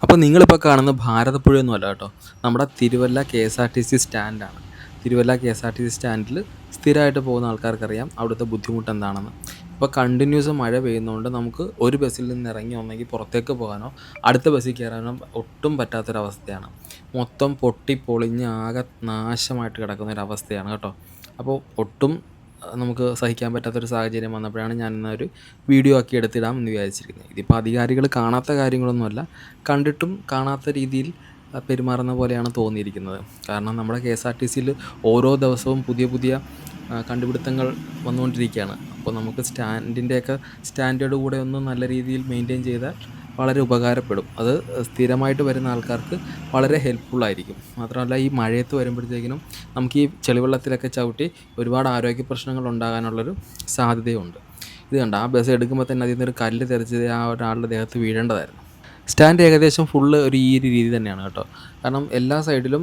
അപ്പോൾ നിങ്ങളിപ്പോൾ കാണുന്ന ഭാരതപ്പുഴയൊന്നുമല്ല കേട്ടോ. നമ്മുടെ തിരുവല്ല KSRTC സ്റ്റാൻഡാണ്. തിരുവല്ല KSRTC സ്റ്റാൻഡിൽ സ്ഥിരമായിട്ട് പോകുന്ന ആൾക്കാർക്കറിയാം അവിടുത്തെ ബുദ്ധിമുട്ട് എന്താണെന്ന്. ഇപ്പോൾ കണ്ടിന്യൂസ് മഴ പെയ്യുന്നതുകൊണ്ട് നമുക്ക് ഒരു ബസ്സിൽ നിന്ന് ഇറങ്ങി ഒന്നെങ്കിൽ പുറത്തേക്ക് പോകാനോ അടുത്ത ബസ്സിൽ കയറാനോ ഒട്ടും പറ്റാത്തൊരവസ്ഥയാണ്. മൊത്തം പൊട്ടിപ്പൊളിഞ്ഞ് ആകെ നാശമായിട്ട് കിടക്കുന്ന ഒരവസ്ഥയാണ് കേട്ടോ. അപ്പോൾ ഒട്ടും നമുക്ക് സഹിക്കാൻ പറ്റാത്തൊരു സാഹചര്യം വന്നപ്പോഴാണ് ഞാൻ ഇന്നൊരു വീഡിയോ ആക്കി എടുത്തിടാം എന്ന് വിചാരിച്ചിരിക്കുന്നത്. ഇതിപ്പോൾ അധികാരികൾ കാണാത്ത കാര്യങ്ങളൊന്നുമല്ല, കണ്ടിട്ടും കാണാത്ത രീതിയിൽ പെരുമാറുന്ന പോലെയാണ് തോന്നിയിരിക്കുന്നത്. കാരണം നമ്മുടെ KSRTCയിൽ ഓരോ ദിവസവും പുതിയ പുതിയ കണ്ടുപിടുത്തങ്ങൾ വന്നുകൊണ്ടിരിക്കുകയാണ്. അപ്പോൾ നമുക്ക് സ്റ്റാൻഡേർഡ് കൂടെ ഒന്ന് നല്ല രീതിയിൽ മെയിൻറ്റെയിൻ ചെയ്താൽ വളരെ ഉപകാരപ്പെടും. അത് സ്ഥിരമായിട്ട് വരുന്ന ആൾക്കാർക്ക് വളരെ ഹെൽപ്ഫുള്ളായിരിക്കും. മാത്രമല്ല ഈ മഴയത്ത് വരുമ്പോഴത്തേക്കിനും നമുക്ക് ഈ ചെളിവെള്ളത്തിലൊക്കെ ചവിട്ടി ഒരുപാട് ആരോഗ്യ പ്രശ്നങ്ങൾ ഉണ്ടാകാനുള്ളൊരു സാധ്യതയുണ്ട്. ഇത് കണ്ടോ, ആ ബസ് എടുക്കുമ്പോൾ തന്നെ അതിൽ നിന്നൊരു കല്ല് തെറിച്ചത് ആ ഒരാളുടെ ദേഹത്ത് വീഴേണ്ടതായിരുന്നു. സ്റ്റാൻഡ് ഏകദേശം ഫുള്ള് ഈ ഒരു രീതി തന്നെയാണ് കേട്ടോ. കാരണം എല്ലാ സൈഡിലും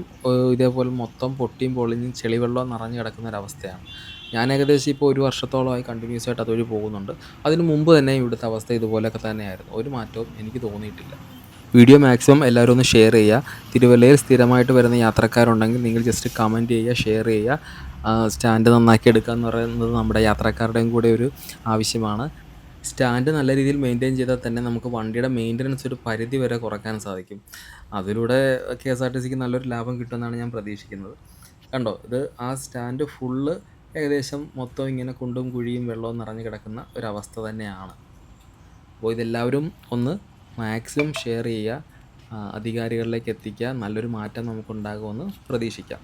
ഇതേപോലെ മൊത്തം പൊട്ടിയും പൊളിഞ്ഞും ചെളിവെള്ളം നിറഞ്ഞു കിടക്കുന്ന ഒരവസ്ഥയാണ്. ഞാൻ ഏകദേശം ഇപ്പോൾ ഒരു വർഷത്തോളമായി കണ്ടിന്യൂസ് ആയിട്ട് അതുവഴി പോകുന്നുണ്ട്. അതിന് മുമ്പ് തന്നെ ഇവിടുത്തെ അവസ്ഥ ഇതുപോലെയൊക്കെ തന്നെയായിരുന്നു. ഒരു മാറ്റവും എനിക്ക് തോന്നിയിട്ടില്ല. വീഡിയോ മാക്സിമം എല്ലാവരും ഒന്ന് ഷെയർ ചെയ്യുക. തിരുവല്ലയിൽ സ്ഥിരമായിട്ട് വരുന്ന യാത്രക്കാരുണ്ടെങ്കിൽ നിങ്ങൾ ജസ്റ്റ് കമൻറ്റ് ചെയ്യുക, ഷെയർ ചെയ്യുക. സ്റ്റാൻഡ് നന്നാക്കി എടുക്കുക എന്ന് പറയുന്നത് നമ്മുടെ യാത്രക്കാരുടെയും കൂടെ ഒരു ആവശ്യമാണ്. സ്റ്റാൻഡ് നല്ല രീതിയിൽ മെയിൻറ്റെയിൻ ചെയ്താൽ തന്നെ നമുക്ക് വണ്ടിയുടെ മെയിൻ്റനൻസ് ഒരു പരിധി വരെ കുറയ്ക്കാൻ സാധിക്കും. അതിലൂടെ KSRTCക്ക് നല്ലൊരു ലാഭം കിട്ടുമെന്നാണ് ഞാൻ പ്രതീക്ഷിക്കുന്നത്. കണ്ടോ, ഇത് ആ സ്റ്റാൻഡ് ഫുള്ള് ഏകദേശം മൊത്തം ഇങ്ങനെ കുണ്ടും കുഴിയും വെള്ളവും നിറഞ്ഞു കിടക്കുന്ന ഒരവസ്ഥ തന്നെയാണ്. അപ്പോൾ ഇതെല്ലാവരും ഒന്ന് മാക്സിമം ഷെയർ ചെയ്യുക, അധികാരികളിലേക്ക് എത്തിക്കുക. നല്ലൊരു മാറ്റം നമുക്കുണ്ടാകുമെന്ന് പ്രതീക്ഷിക്കാം.